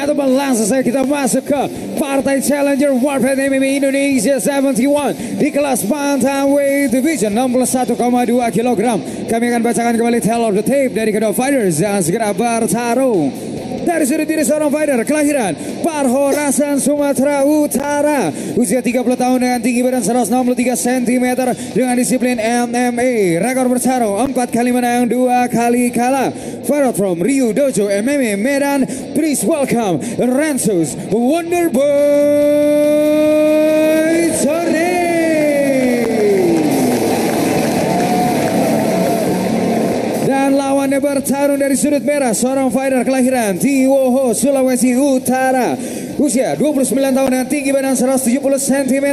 gentlemen, langsung saja kita masuk ke partai Challenger World MMA Indonesia 71 di kelas Bantamweight Division 61,2 kg. Kami akan bacakan kembali tell of the tape dari kedua fighters yang segera bertarung. Dari sudut diri seorang fighter kelahiran Parhorasan, Sumatera Utara, usia 30 tahun dengan tinggi badan 163 cm dengan disiplin MMA. Rekor bertarung 4 kali menang, 2 kali kalah. Fighter from Ryu Dojo MMA Medan. Please welcome Rensus Wonderboy Tony. Dan lawannya bertarung dari sudut merah, seorang fighter kelahiran Tiwoho, Sulawesi Utara, usia 29 tahun dengan tinggi badan 170 cm,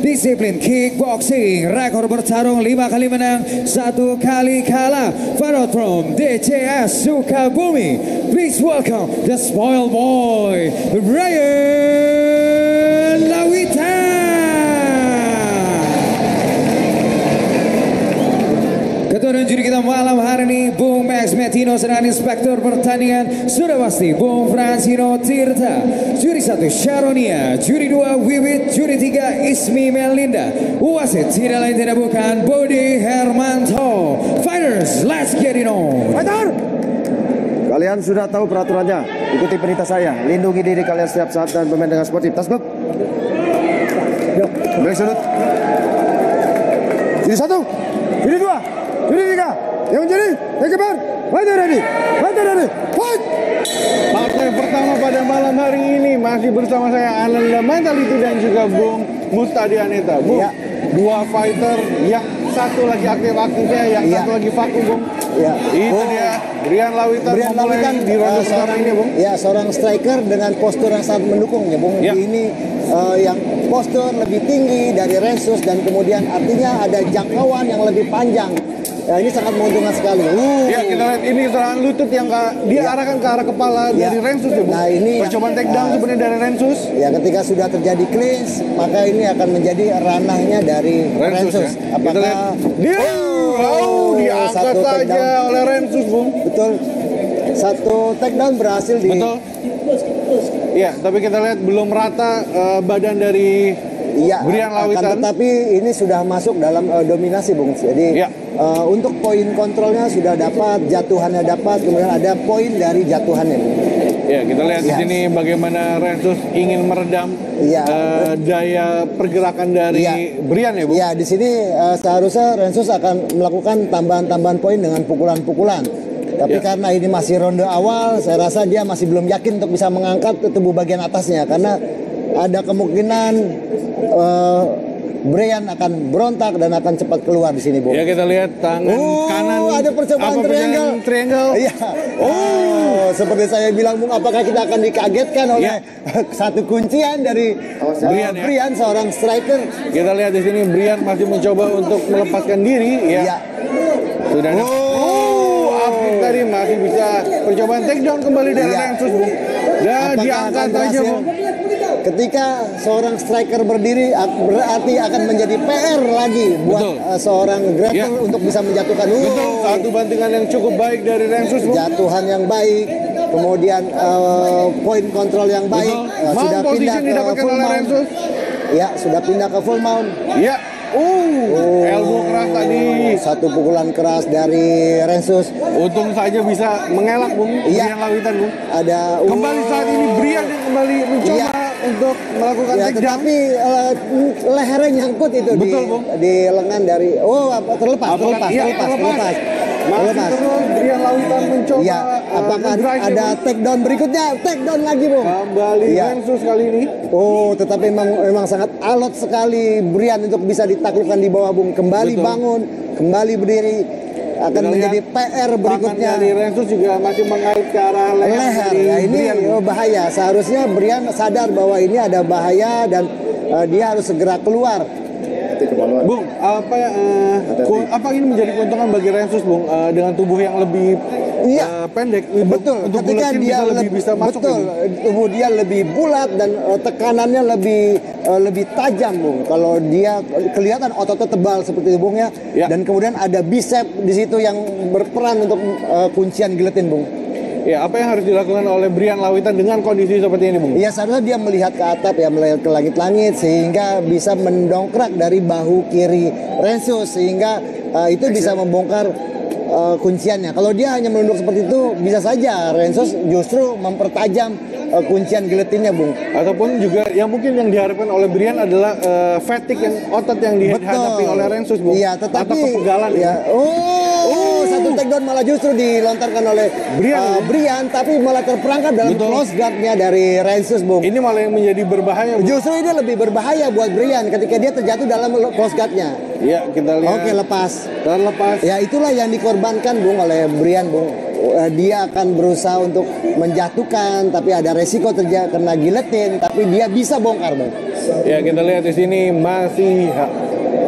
disiplin kickboxing, rekor bertarung 5 kali menang, 1 kali kalah. Fighter from DCS Sukabumi, please welcome the spoiled boy Ryan Lawita. Ketua dan juri kita malam hari ini Bung Max Metino sedang inspektur pertandingan sudah pasti Bung Francino Tirta, juri 1 Sharonia, juri 2 Wiwit, juri 3 Ismi Melinda, wasit tidak lain tidak bukan Bodi Hermanto. Fighters, let's get it on. Fighter! Kalian sudah tahu peraturannya. Ikuti perintah saya. Lindungi diri kalian setiap saat dan bermain dengan sportif. Tasbuk. Balik sudut. Juri 1, juri 2, juri 3, yang menjadi Ekebar, fighter ready, fight! Partai pertama pada malam hari ini masih bersama saya Ananda Mentality dan juga Bung Mustadi Aneta. Bung, ya. Dua fighter yang satu lagi aktif-aktifnya, yang satu lagi vakum, Bung. Ya. Itu dia Brian Lawitan memulai di ronde pertama ini, Bung. Ya, seorang striker dengan postur yang sangat mendukung ya, Bung. Ya. Ini yang postur lebih tinggi dari Rensus dan kemudian artinya ada jangkauan yang lebih panjang. Ya, ini sangat menguntungkan sekali. Ya, kita lihat ini serangan lutut yang dia arahkan ke arah kepala dari Rensus ya, Bung. Nah, ini percobaan takedown sebenarnya dari Rensus. Ya, ketika sudah terjadi clinch, maka ini akan menjadi ranahnya dari Rensus. Ya. Apakah dia diangkat saja oleh Rensus, Bung. Betul. Satu takedown berhasil di. Betul. Iya, tapi kita lihat belum rata badan dari Brian Lawitan. Tetapi ini sudah masuk dalam dominasi, Bung. Jadi untuk poin kontrolnya sudah dapat, jatuhannya dapat, kemudian ada poin dari jatuhannya. Ya, kita lihat di sini bagaimana Rensus ingin meredam daya pergerakan dari Brian ya, Bung. Ya, di sini seharusnya Rensus akan melakukan tambahan-tambahan poin dengan pukulan-pukulan. Tapi karena ini masih ronde awal, saya rasa dia masih belum yakin untuk bisa mengangkat tubuh bagian atasnya karena ada kemungkinan Brian akan berontak dan akan cepat keluar di sini, Bung. Ya, kita lihat tangan kanan. Ada percobaan triangle. Iya. Seperti saya bilang, Bung, apakah kita akan dikagetkan oleh satu kuncian dari Brian, seorang striker? Kita lihat di sini Brian masih mencoba untuk melepaskan diri, ya. Sudah ada. Apik tadi masih bisa percobaan takedown kembali dari Rensus, Bung. Dan diangkat aja, Bung. Ketika seorang striker berdiri berarti akan menjadi PR lagi buat seorang grappler untuk bisa menjatuhkan. Betul, satu bantingan yang cukup baik dari Rensus, Bung. Jatuhan yang baik, kemudian poin kontrol yang baik. Sudah pindah ke full mount. Ya, sudah pindah ke full mount. Ya. Elbow keras tadi. Satu pukulan keras dari Rensus. Untung saja bisa mengelak, Bung. Brian Lawitan, Bung. Ada kembali saat ini Brian yang kembali mencoba untuk melakukan takedown. Tapi lehernya nyangkut itu. Betul, Bung. Di lengan dari terlepas. Masih terus Brian Lawitan mencoba. Ya, apakah ada takedown berikutnya? Takedown lagi, Bung. Kembali Rensus kali ini. Tetapi memang sangat alot sekali Brian untuk bisa ditaklukkan di bawah, Bung. Kembali bangun, kembali berdiri. Akan menjadi PR berikutnya. Dari Rensus juga masih mengait ke arah leher. Ya, ini bahaya. Seharusnya Brian sadar bahwa ini ada bahaya dan dia harus segera keluar. Bung, apa ini menjadi keuntungan bagi Rensus, Bung, dengan tubuh yang lebih pendek? Betul. Untuk ketika dia lebih bisa masuk. Tubuh dia lebih bulat dan tekanannya lebih tajam, Bung. Kalau dia kelihatan ototnya tebal seperti itu, Bung, dan kemudian ada bicep di situ yang berperan untuk kuncian giletin, Bung. Ya, apa yang harus dilakukan oleh Brian Lawitan dengan kondisi seperti ini, Bung? Ya, seharusnya dia melihat ke atap ya, melihat ke langit-langit sehingga bisa mendongkrak dari bahu kiri Rensus sehingga itu bisa membongkar kunciannya. Kalau dia hanya menunduk seperti itu, bisa saja Rensus justru mempertajam kuncian giletinnya, Bung. Ataupun juga yang mungkin yang diharapkan oleh Brian adalah fatigue yang otot yang dihadapi oleh Rensus, Bung. Iya, tetapi atau kepegalan. Ya. Satu takedown malah justru dilontarkan oleh Brian, tapi malah terperangkap dalam close guard-nya dari Rensus, Bung. Ini malah yang menjadi berbahaya, Bung. Justru ini lebih berbahaya buat Brian ketika dia terjatuh dalam close guard-nya. Iya, kita lihat. Oke, lepas. Terlepas. Ya, itulah yang dikorbankan, Bung, oleh Brian, Bung. Dia akan berusaha untuk menjatuhkan, tapi ada resiko terjadi kena giletin, tapi dia bisa bongkar, Bung. Ya, kita lihat di sini masih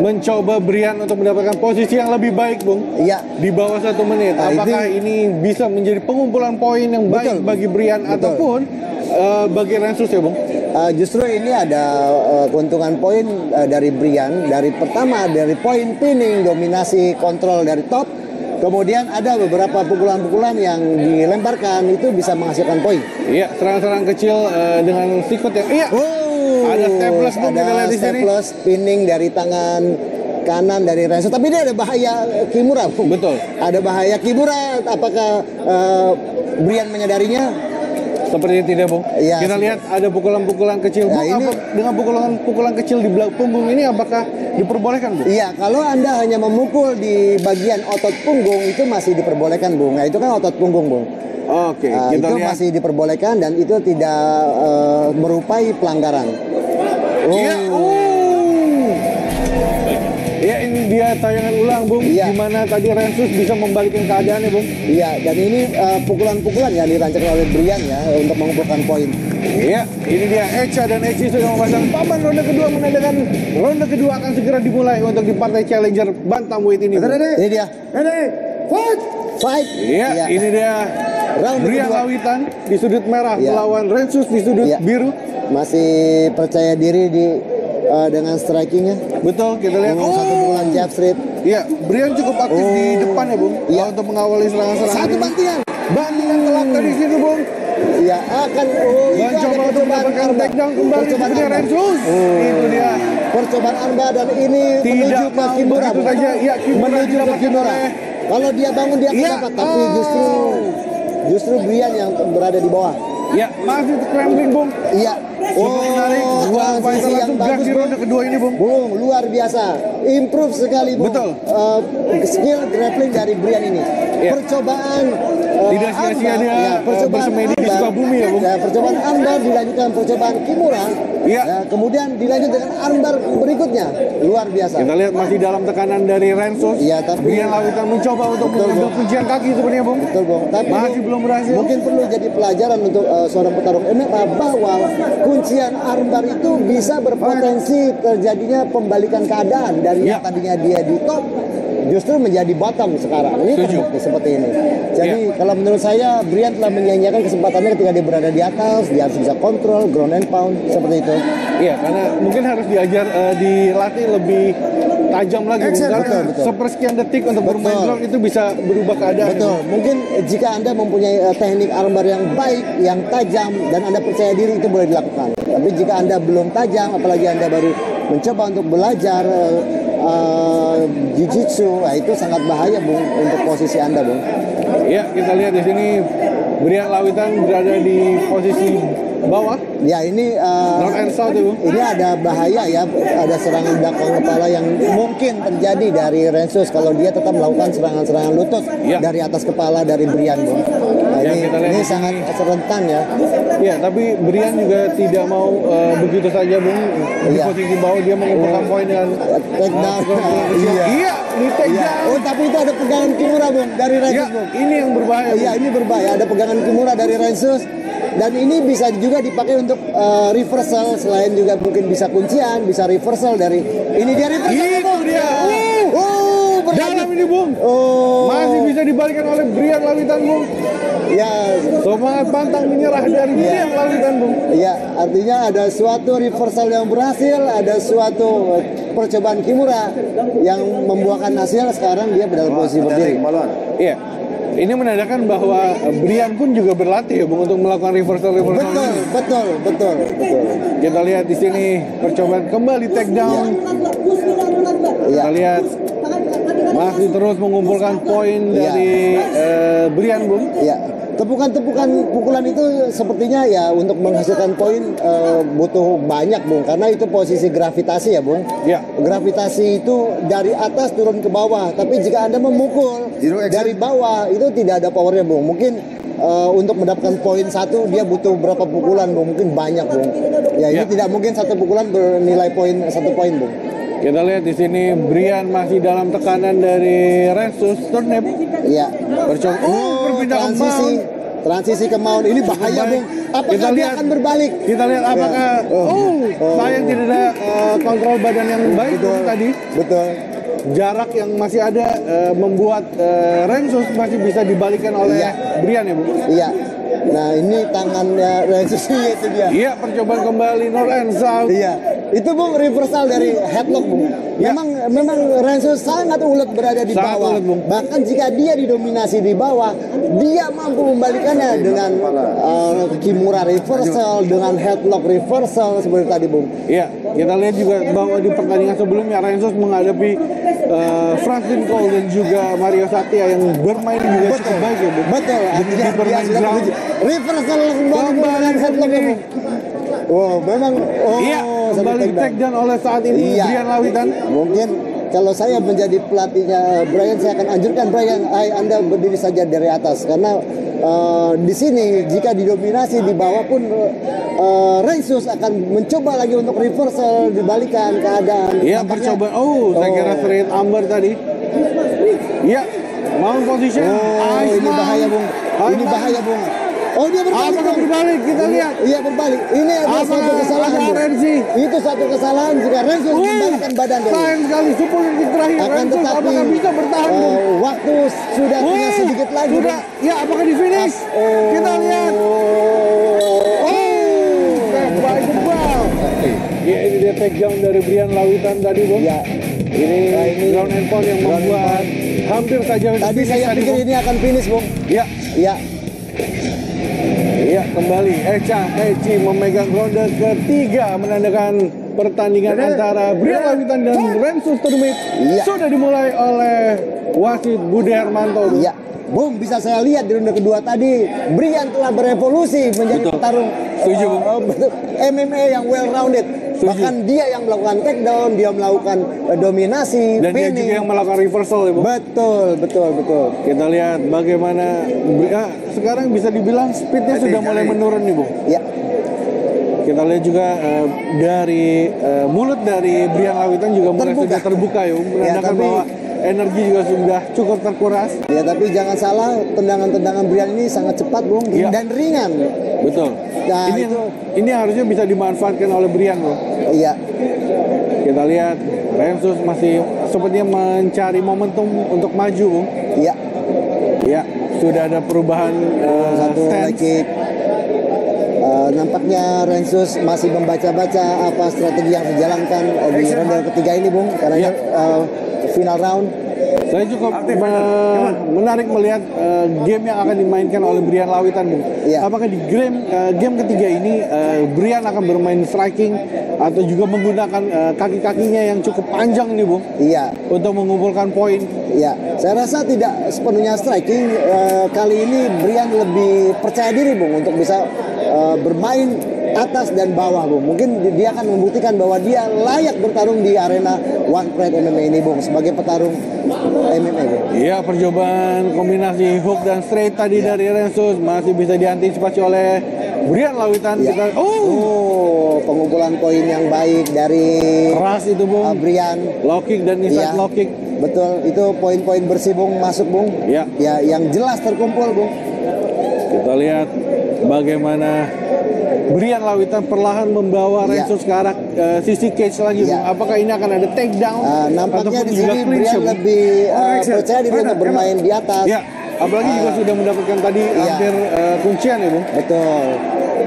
mencoba Brian untuk mendapatkan posisi yang lebih baik, Bung. Iya. Di bawah 1 menit. Apakah ini bisa menjadi pengumpulan poin yang baik bagi Brian ataupun bagi Rensus ya, Bung? Justru ini ada keuntungan poin dari Brian. Dari pertama dari poin pinning, dominasi kontrol dari top. Kemudian ada beberapa pukulan-pukulan yang dilemparkan itu bisa menghasilkan poin. Iya, serangan-serangan kecil dengan sikut yang ada staples, Bung, kita lihat di sini. Staples pinning dari tangan kanan dari Rensus, tapi dia ada bahaya Kimura, Bung. Betul. Ada bahaya Kimura. Apakah Brian menyadarinya? Seperti tidak, Bung. Ya, kita lihat ada pukulan-pukulan kecil, Bung. ini, dengan pukulan kecil di belakang punggung ini apakah diperbolehkan, Bung? Iya, kalau Anda hanya memukul di bagian otot punggung itu masih diperbolehkan, Bung. Nah, itu kan otot punggung, Bung. Oke, kita itu lihat. masih diperbolehkan dan itu tidak merupai pelanggaran. Iya. Ya, ini dia tayangan ulang, Bung. Iya. Di mana tadi Rensus bisa membalikkan keadaannya, Bung. Iya, dan ini pukulan-pukulan yang dirancang oleh Brian ya untuk mengumpulkan poin. Iya, ini dia Echa dan Eci sudah memasang papan ronde kedua, menandakan ronde kedua akan segera dimulai untuk di partai challenger bantamweight ini. Ini dia. Fight. Iya, ini dia Round Brian kedua. Lawitan di sudut merah melawan Rensus di sudut biru. Masih percaya diri dengan strikingnya. Betul, kita lihat. Satu pukulan jab straight. Iya, Brian cukup aktif di depan ya, Bung. Iya. Untuk mengawali serangan-serangan. Satu ini. bantingan. Bantingan telak dari situ, Bung. Iya, akan Mencoba untuk mendapatkan takedown kembali sebenarnya Rensus. Itu dia. Percobaan armbar dan ini menuju ke Kimura. Begitu saja. Iya, Kimura Menuju ke Kimura. Kalau dia bangun dia akan dapat, tapi justru Brian yang berada di bawah. Ya, masih scrambling, Bung. Iya. Cukup menarik. Dua fighter langsung gerak di ronde kedua ini, Bung. Bung, luar biasa. Improve sekali, Bung. Betul. Skill grappling dari Brian ini. Ya. Percobaan tidak sia-sia dia bersemedi di Sukabumi ya, Bung. Percobaan armbar dilanjutkan percobaan Kimura. Iya. Kemudian dilanjut dengan armbar berikutnya. Luar biasa. Kita lihat masih dalam tekanan dari Rensus. Iya, tapi Brian Lawitan mencoba untuk mengambil kuncian kaki sebenarnya, Bung. Betul, Bung. Tapi masih belum berhasil. Mungkin perlu jadi pelajaran untuk seorang petarung MMA bahwa kuncian armbar itu bisa berpotensi terjadinya pembalikan keadaan dari yang tadinya dia di top justru menjadi bottom sekarang. Ini terbukti seperti ini. Jadi kalau menurut saya Brian telah menyanyiakan kesempatannya ketika dia berada di atas, dia harus bisa kontrol ground and pound seperti itu. Iya, karena mungkin harus dilatih lebih tajam lagi, karena sepersekian detik untuk bermain ground itu bisa berubah keadaan. Betul. Mungkin jika Anda mempunyai teknik armbar yang baik, yang tajam dan Anda percaya diri itu boleh dilakukan. Tapi jika Anda belum tajam, apalagi Anda baru mencoba untuk belajar jiu-jitsu, itu sangat bahaya, Bung, untuk posisi Anda, Bung. Iya, kita lihat di sini Brian Lawitan berada di posisi bawah. Ya, ini north and south ya, Bung. Ini ada bahaya ya, ada serangan belakang kepala yang mungkin terjadi dari Rensus kalau dia tetap melakukan serangan-serangan lutut dari atas kepala dari Brian, Bung. Nah, ini sangat rentan ya. Iya, tapi Brian juga tidak mau begitu saja, Bung. Di posisi bawah dia mengumpulkan poin dengan takedown. Iya, di takedown. Oh, tapi itu ada pegangan Kimura, Bung, dari Rensus, Bung. Ini yang berbahaya. Iya, ini berbahaya. Ada pegangan Kimura dari Rensus. Dan ini bisa juga dipakai untuk reversal, selain juga mungkin bisa kuncian, bisa reversal dari ini dia reversal. Itu dia. Dalam ini, Bung. Masih bisa dibalikan oleh Brian Lawitan, Bung. Ya, semangat pantang menyerah dari Brian Lawitan, Bung. Ya, artinya ada suatu reversal yang berhasil, ada suatu percobaan Kimura yang membuahkan hasil. Sekarang dia dalam posisi berdiri. Iya. Ini menandakan bahwa Brian pun juga berlatih ya Bung untuk melakukan reversal. Betul. Kita lihat di sini percobaan kembali takedown. Iya. Kita lihat masih terus mengumpulkan poin dari Brian Bung. Iya. Tepukan-tepukan pukulan itu sepertinya ya untuk menghasilkan poin butuh banyak Bung, karena itu posisi gravitasi ya Bung. Ya. Gravitasi itu dari atas turun ke bawah, tapi jika Anda memukul dari bawah itu tidak ada powernya Bung. Mungkin untuk mendapatkan poin satu dia butuh berapa pukulan Bung, mungkin banyak Bung. Ya ini tidak mungkin satu pukulan bernilai poin 1 poin Bung. Kita lihat di sini Brian masih dalam tekanan dari Rensus Turnip. Iya. Berpindah ke mount. Transisi ke mount ini bahaya Bung. Apakah dia akan berbalik? Kita lihat apakah sayang tidak ada kontrol badan yang baik tadi. Betul. Jarak yang masih ada membuat Rensus masih bisa dibalikan oleh Brian ya Bung. Iya. Nah ini tangannya Rensus itu dia. Iya, percobaan kembali North and South. Iya. Itu Bung reversal dari headlock Bung. Memang Rensus sangat ulet berada di bawah. Ulet, Bung. Bahkan jika dia didominasi di bawah, dia mampu membalikannya dengan Kimura reversal, dengan headlock reversal seperti tadi Bung. Iya, kita lihat juga bahwa di pertandingan sebelumnya Rensus menghadapi Franklin Cole dan juga Mario Satya yang bermain juga cukup baik ya Bung. Betul. Dia bermain ground. Reversal dengan headlock Bung. Oh, memang. Iya, kembali takedown oleh saat ini Brian Lawitan. Mungkin kalau saya menjadi pelatihnya Brian, saya akan anjurkan Brian, Anda berdiri saja dari atas, karena di sini jika didominasi di bawah pun Rensus akan mencoba lagi untuk reversal, dibalikan keadaan. Iya, percobaan. Saya kira straight amber tadi. Iya, mount position. Ini bahaya Bung. Ini bahaya Bung. Oh dia berbalik. Apakah berbalik? Kita lihat. Iya berbalik. Ini adalah satu kesalahan. Itu satu kesalahan jika Rensus membalikan badan dulu. Sayang sekali super kick terakhir. Akan Rensus tetapi apakah bisa bertahan? Waktu sudah tinggal sedikit lagi. Sudah. Ya, apakah di finish? Kita lihat. Baik bang. Ya, ini dia takedown dari Brian Lawitan tadi Bung. Ya. Ini ground and pound yang membuat hampir saja. Tadi saya pikir ini akan finish Bung. Ya. Iya. Iya, kembali Echa Eci memegang ronde ketiga, menandakan pertandingan antara Brian Lawitan dan Rensus Turnip sudah dimulai oleh wasit Budi Hermanto. Iya. Bung, bisa saya lihat di ronde kedua tadi Brian telah berevolusi menjadi petarung MMA yang well rounded. Bahkan dia yang melakukan takedown, dia melakukan dominasi, dan dia juga yang melakukan reversal ya, Bung. Betul. Kita lihat bagaimana sekarang bisa dibilang speednya sudah mulai menurun nih, Bung. Ya. Kita lihat juga dari mulut dari Brian Lawitan juga mulai sudah terbuka ya, menandakan bahwa energi juga sudah cukup terkuras. Ya, tapi jangan salah, tendangan-tendangan Brian ini sangat cepat, Bung, dan ringan. Betul. Nah, ini harusnya bisa dimanfaatkan oleh Brian, Bung. Iya. Kita lihat Rensus masih sepertinya mencari momentum untuk maju, Bung. Iya. Ya, sudah ada perubahan satu lagi. Nampaknya Rensus masih membaca-baca apa strategi yang dijalankan di ronde ketiga ini, Bung, karena final round. Saya cukup menarik melihat game yang akan dimainkan oleh Brian Lawitan, Bung. Iya. Apakah di game ketiga ini Brian akan bermain striking atau juga menggunakan kaki-kakinya yang cukup panjang nih, Bung? Iya. Untuk mengumpulkan poin. Iya. Saya rasa tidak sepenuhnya striking. Kali ini Brian lebih percaya diri, Bung, untuk bisa bermain atas dan bawah, Bung. Mungkin dia akan membuktikan bahwa dia layak bertarung di arena One Pride MMA ini, Bung, sebagai petarung MMA, Bung. Iya, percobaan kombinasi hook dan straight tadi dari Rensus masih bisa diantisipasi oleh Brian Lawitan. Iya. Pengumpulan poin yang baik dari keras itu, Bung. Brian. Low kick dan inside low kick. Betul, itu poin-poin bersih, Bung, masuk, Bung. Iya. Ya, yang jelas terkumpul, Bung. Kita lihat bagaimana Brian Lawitan perlahan membawa Rensus ke arah sisi cage lagi, Bung. Apakah ini akan ada takedown? Nampaknya di sini Brian lebih percaya diri untuk bermain di atas. Ya, apalagi juga sudah mendapatkan tadi hampir kuncian ya, Bung. Betul.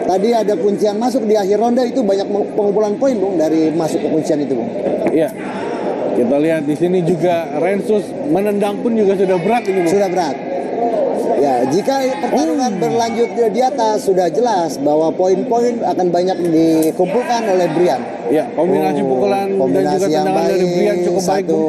Tadi ada kuncian masuk di akhir ronde, itu banyak pengumpulan poin, Bung, dari masuk ke kuncian itu, Bung. Iya. Kita lihat di sini juga Rensus menendang pun juga sudah berat ini, Bung. Sudah berat. Ya, jika pertarungan berlanjut di atas sudah jelas bahwa poin-poin akan banyak dikumpulkan oleh Brian. Ya, kombinasi pukulan dan juga tendangan dari Brian cukup baik, satu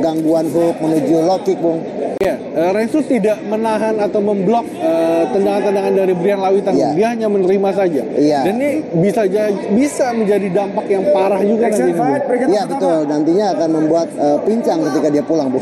gangguan hook menuju low kick, Bung. Ya, Rensus tidak menahan atau memblok tendangan-tendangan dari Brian Lawitan. Ya. Dia hanya menerima saja. Ya. Dan ini bisa menjadi dampak yang parah juga nanti. Iya, betul. Nantinya akan membuat pincang ketika dia pulang, Bu.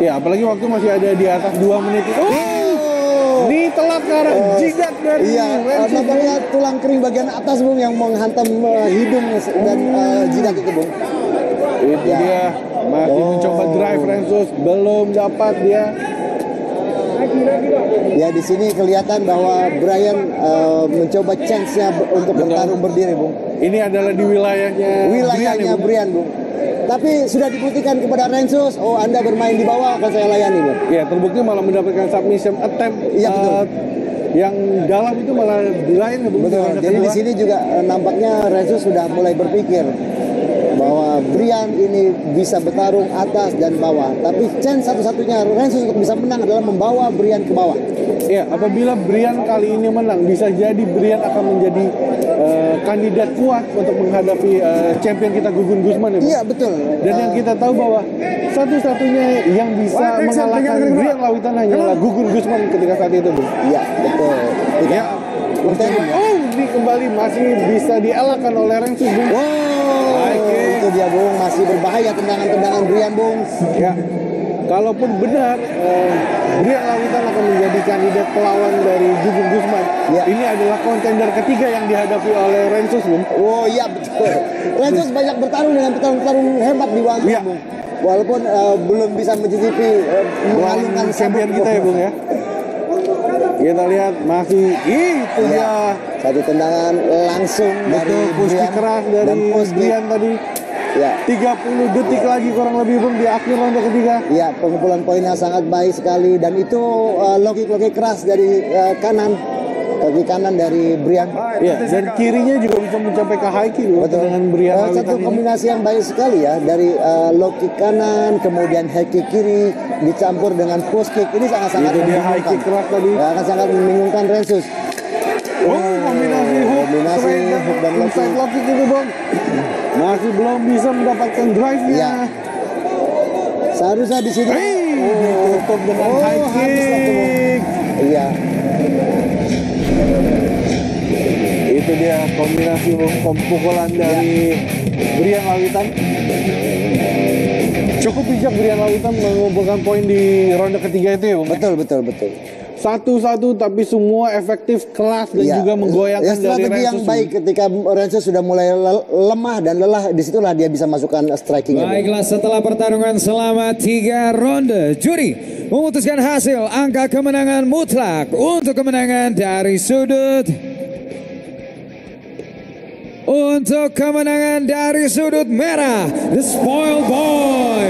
Ya, apalagi waktu masih ada di atas 2 menit. Ditelat ke arah jidat dari Rensus. Nampaknya tulang kering bagian atas, Bung, yang menghantam hidung dan jidat itu, Bung. Itu dia masih mencoba drive Rensus, belum dapat dia. Ya, di sini kelihatan bahwa Brian mencoba chance-nya untuk bertarung berdiri, Bung. Ini adalah di wilayahnya Brian, Bung. Tapi sudah dibuktikan kepada Rensus, Anda bermain di bawah, akan saya layani, Bung. Ya, terbukti malah mendapatkan submission attempt. Iya, betul. Yang dalam itu malah dilain, Bung. Betul. Jadi di sini juga nampaknya Rensus sudah mulai berpikir bahwa Brian ini bisa bertarung atas dan bawah. Tapi chance satu-satunya Rensus untuk bisa menang adalah membawa Brian ke bawah. Ya, apabila Brian kali ini menang, bisa jadi Brian akan menjadi kandidat kuat untuk menghadapi champion kita Gugun Guzman. Ya, iya, betul. Dan yang kita tahu bahwa satu-satunya yang bisa mengalahkan Brian Lawitan hanyalah Gugun Guzman ketika saat itu, Bung. Iya, betul. Ya. Ini kembali masih bisa dielakkan oleh Rensus, Bung. Itu dia, Bung, masih berbahaya tendangan-tendangan Brian, Bung. Ya. Kalaupun benar Brian Lawitan akan menjadi kandidat pelawan dari Gugun Guzman, ini adalah kontender ketiga yang dihadapi oleh Rensus, Bung. Oh iya, betul. Rensus banyak bertarung dengan petarung-petarung hebat di Wangsa, Bung. Walaupun belum bisa mencicipi mengalungkan champion kita ya, Bung, ya. Kita lihat masih itu dia satu tendangan langsung dari Brian keras dari Brian tadi. Ya. 30 detik lagi kurang lebih, Bung, di akhir ronde ketiga. Ya, pengumpulan poinnya sangat baik sekali dan itu low kick keras dari kaki kanan dari Brian. Ya, dan kirinya juga bisa mencapai ke high kick dengan Brian. Satu kombinasi yang baik sekali ya, dari low kick kanan kemudian high kick kiri dicampur dengan post kick. Ini sangat-sangat itu dia high kick keras tadi. Ya, akan sangat membingungkan Rensus. Kombinasi hook dan low kick itu, Bung. Masih belum bisa mendapatkan drive-nya. Ya. Seharusnya di sini ditutup dengan high kick. Iya. Itu dia kombinasi pukulan dari Brian Lawitan. Cukup bijak Brian Lawitan mengumpulkan poin di ronde ketiga itu ya, Bung. Betul. Satu-satu tapi semua efektif, keras dan juga menggoyangkan dari strategi yang baik ketika Rensus sudah mulai lemah dan lelah, disitulah dia bisa masukkan strikingnya. Baiklah, setelah pertarungan selama 3 ronde, juri memutuskan hasil angka kemenangan mutlak untuk kemenangan dari sudut merah, The Spoiled Boy